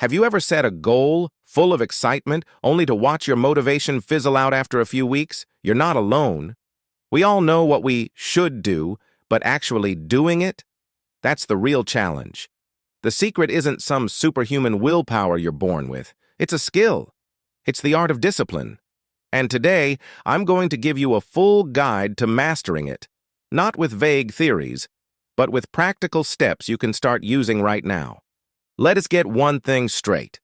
Have you ever set a goal full of excitement only to watch your motivation fizzle out after a few weeks? You're not alone. We all know what we should do, but actually doing it? That's the real challenge. The secret isn't some superhuman willpower you're born with. It's a skill. It's the art of discipline. And today, I'm going to give you a full guide to mastering it, not with vague theories, but with practical steps you can start using right now. Let us get one thing straight.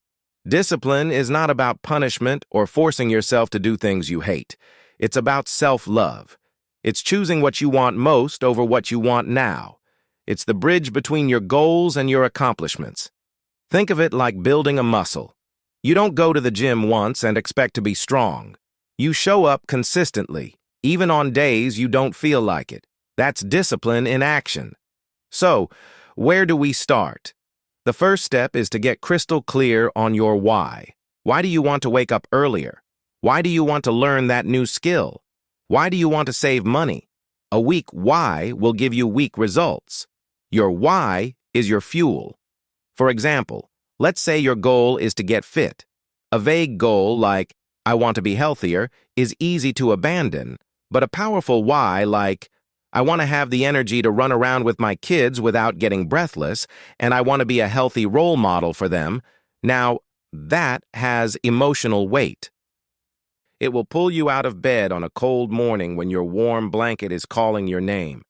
Discipline is not about punishment or forcing yourself to do things you hate. It's about self-love. It's choosing what you want most over what you want now. It's the bridge between your goals and your accomplishments. Think of it like building a muscle. You don't go to the gym once and expect to be strong. You show up consistently, even on days you don't feel like it. That's discipline in action. So, where do we start? The first step is to get crystal clear on your why. Why do you want to wake up earlier? Why do you want to learn that new skill? Why do you want to save money? A weak why will give you weak results. Your why is your fuel. For example, let's say your goal is to get fit. A vague goal like, I want to be healthier, is easy to abandon, but a powerful why like, I want to have the energy to run around with my kids without getting breathless, and I want to be a healthy role model for them. Now, that has emotional weight. It will pull you out of bed on a cold morning when your warm blanket is calling your name.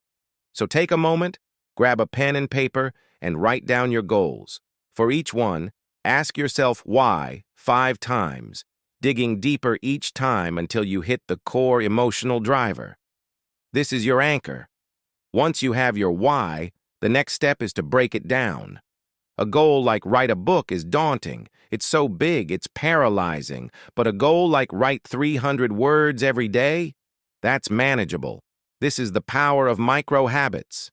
So take a moment, grab a pen and paper, and write down your goals. For each one, ask yourself why 5 times, digging deeper each time until you hit the core emotional driver. This is your anchor. Once you have your why, the next step is to break it down. A goal like write a book is daunting. It's so big, it's paralyzing. But a goal like write 300 words every day? That's manageable. This is the power of micro habits.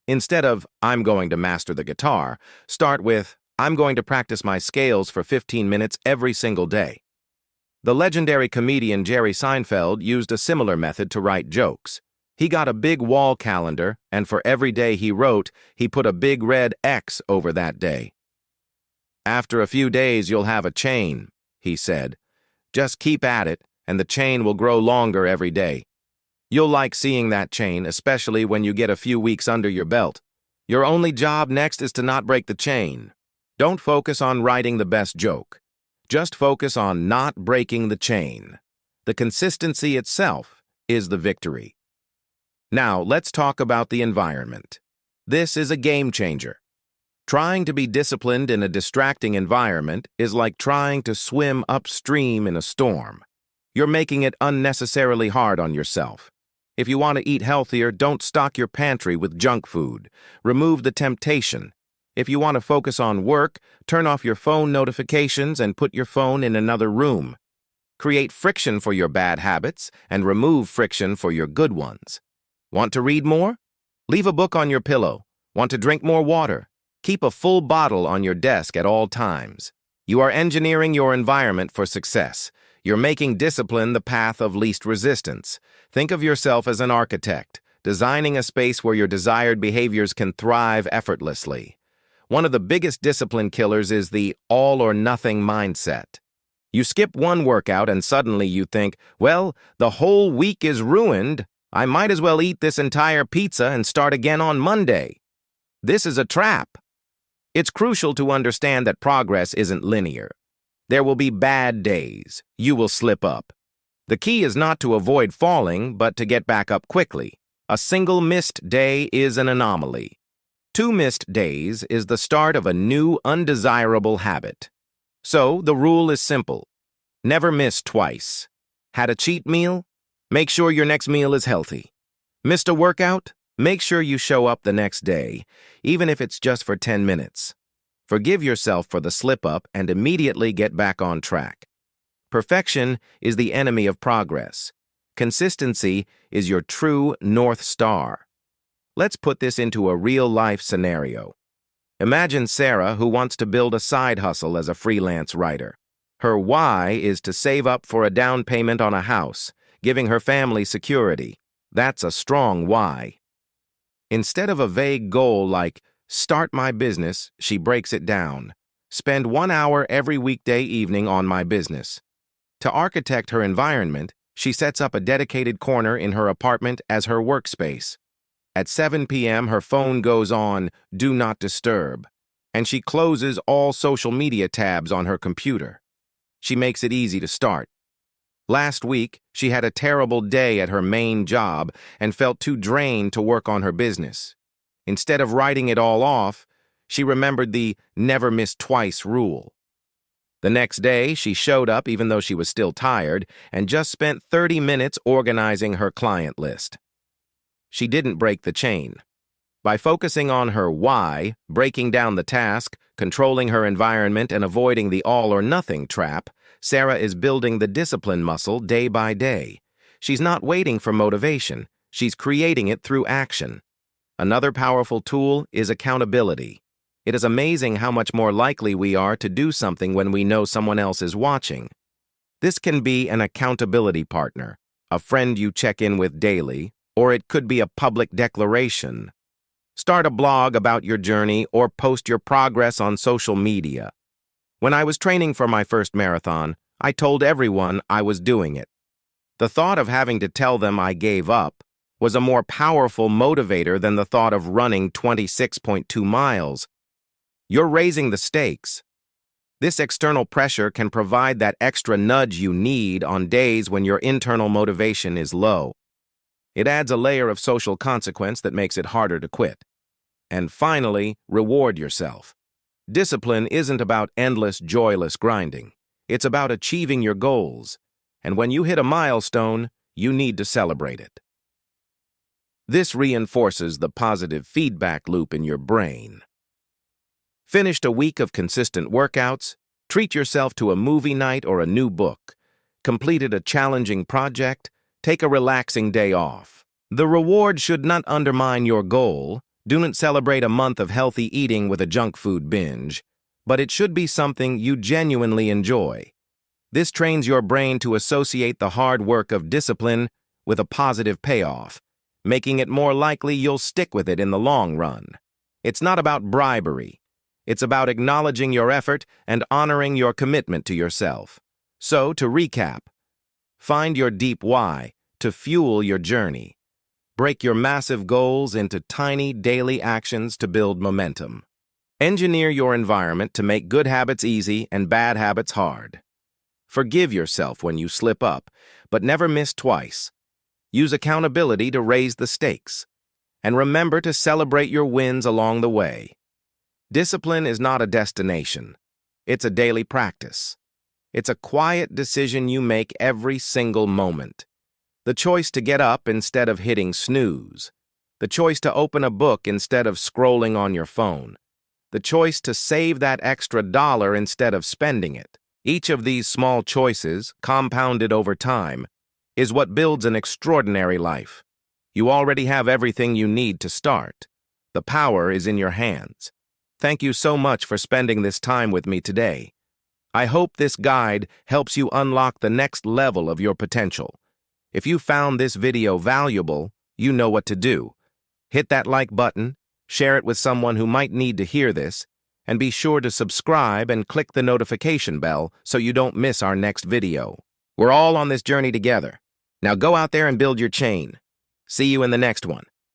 Instead of, I'm going to master the guitar, start with, I'm going to practice my scales for 15 minutes every single day. The legendary comedian Jerry Seinfeld used a similar method to write jokes. He got a big wall calendar, and for every day he wrote, he put a big red X over that day. After a few days, you'll have a chain, he said. Just keep at it, and the chain will grow longer every day. You'll like seeing that chain, especially when you get a few weeks under your belt. Your only job next is to not break the chain. Don't focus on writing the best joke. Just focus on not breaking the chain. The consistency itself is the victory. Now, let's talk about the environment. This is a game changer. Trying to be disciplined in a distracting environment is like trying to swim upstream in a storm. You're making it unnecessarily hard on yourself. If you want to eat healthier, don't stock your pantry with junk food. Remove the temptation. If you want to focus on work, turn off your phone notifications and put your phone in another room. Create friction for your bad habits and remove friction for your good ones. Want to read more? Leave a book on your pillow. Want to drink more water? Keep a full bottle on your desk at all times. You are engineering your environment for success. You're making discipline the path of least resistance. Think of yourself as an architect, designing a space where your desired behaviors can thrive effortlessly. One of the biggest discipline killers is the all-or-nothing mindset. You skip one workout and suddenly you think, well, the whole week is ruined. I might as well eat this entire pizza and start again on Monday. This is a trap. It's crucial to understand that progress isn't linear. There will be bad days. You will slip up. The key is not to avoid falling, but to get back up quickly. A single missed day is an anomaly. 2 missed days is the start of a new, undesirable habit. So, the rule is simple. Never miss twice. Had a cheat meal? Make sure your next meal is healthy. Missed a workout? Make sure you show up the next day, even if it's just for 10 minutes. Forgive yourself for the slip-up and immediately get back on track. Perfection is the enemy of progress. Consistency is your true North Star. Let's put this into a real-life scenario. Imagine Sarah, who wants to build a side hustle as a freelance writer. Her why is to save up for a down payment on a house, giving her family security. That's a strong why. Instead of a vague goal like, start my business, she breaks it down. Spend 1 hour every weekday evening on my business. To architect her environment, she sets up a dedicated corner in her apartment as her workspace. At 7 p.m., her phone goes on Do Not Disturb, and she closes all social media tabs on her computer. She makes it easy to start. Last week, she had a terrible day at her main job and felt too drained to work on her business. Instead of writing it all off, she remembered the never miss twice rule. The next day, she showed up even though she was still tired and just spent 30 minutes organizing her client list. She didn't break the chain. By focusing on her why, breaking down the task, controlling her environment, and avoiding the all-or-nothing trap, Sarah is building the discipline muscle day by day. She's not waiting for motivation. She's creating it through action. Another powerful tool is accountability. It is amazing how much more likely we are to do something when we know someone else is watching. This can be an accountability partner, a friend you check in with daily, or it could be a public declaration. Start a blog about your journey or post your progress on social media. When I was training for my first marathon, I told everyone I was doing it. The thought of having to tell them I gave up was a more powerful motivator than the thought of running 26.2 miles. You're raising the stakes. This external pressure can provide that extra nudge you need on days when your internal motivation is low. It adds a layer of social consequence that makes it harder to quit. And finally, reward yourself. Discipline isn't about endless, joyless grinding. It's about achieving your goals. And when you hit a milestone, you need to celebrate it. This reinforces the positive feedback loop in your brain. Finished a week of consistent workouts? Treat yourself to a movie night or a new book. Completed a challenging project? Take a relaxing day off. The reward should not undermine your goal. Do not celebrate a month of healthy eating with a junk food binge, but it should be something you genuinely enjoy. This trains your brain to associate the hard work of discipline with a positive payoff, making it more likely you'll stick with it in the long run. It's not about bribery. It's about acknowledging your effort and honoring your commitment to yourself. So, to recap, find your deep why to fuel your journey. Break your massive goals into tiny daily actions to build momentum. Engineer your environment to make good habits easy and bad habits hard. Forgive yourself when you slip up, but never miss twice. Use accountability to raise the stakes. And remember to celebrate your wins along the way. Discipline is not a destination. It's a daily practice. It's a quiet decision you make every single moment. The choice to get up instead of hitting snooze. The choice to open a book instead of scrolling on your phone. The choice to save that extra dollar instead of spending it. Each of these small choices, compounded over time, is what builds an extraordinary life. You already have everything you need to start. The power is in your hands. Thank you so much for spending this time with me today. I hope this guide helps you unlock the next level of your potential. If you found this video valuable, you know what to do. Hit that like button, share it with someone who might need to hear this, and be sure to subscribe and click the notification bell so you don't miss our next video. We're all on this journey together. Now go out there and build your chain. See you in the next one.